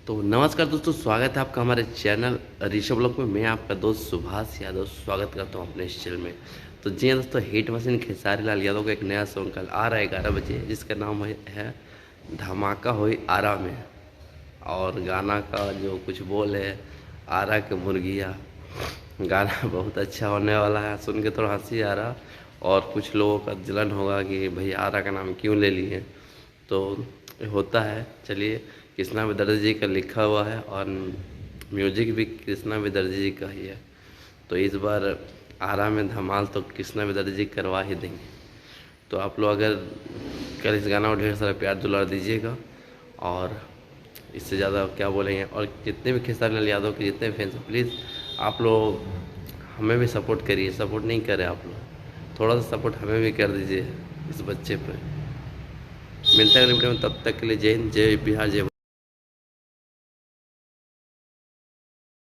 तो नमस्कार दोस्तों, स्वागत है आपका हमारे चैनल ऋषभ ब्लॉग में। मैं आपका दोस्त सुभाष यादव स्वागत करता हूं अपने इस चैनल में। तो जी हाँ दोस्तों, हिट मशीन खेसारी लाल यादव का एक नया सॉन्ग कल आ रहा है 11 बजे, जिसका नाम है धमाका होई आरा में। और गाना का जो कुछ बोल है, आरा के मुर्गिया। गाना बहुत अच्छा होने वाला है, सुन के थोड़ा हंसी आ रहा और कुछ लोगों का जलन होगा कि भाई आरा का नाम क्यों ले लिए। तो होता है। चलिए, कृष्णा विदर्जी जी का लिखा हुआ है और म्यूजिक भी कृष्णा विदर्जी जी का ही है। तो इस बार आरा में धमाल तो कृष्णा विदर्जी जी करवा ही देंगे। तो आप लोग अगर कल इस गाना को ढेर सारा प्यार दुलार दीजिएगा, और इससे ज़्यादा क्या बोलेंगे। और जितने भी खेसारी लाल यादव के जितने फैंस हैं, प्लीज़ आप लोग हमें भी सपोर्ट करिए। सपोर्ट नहीं करें आप लोग, थोड़ा सा सपोर्ट हमें भी कर दीजिए इस बच्चे पर। मिलता है अगले वीडियो में, तब तक के लिए जय हिंद, जय बिहार, जय भारत।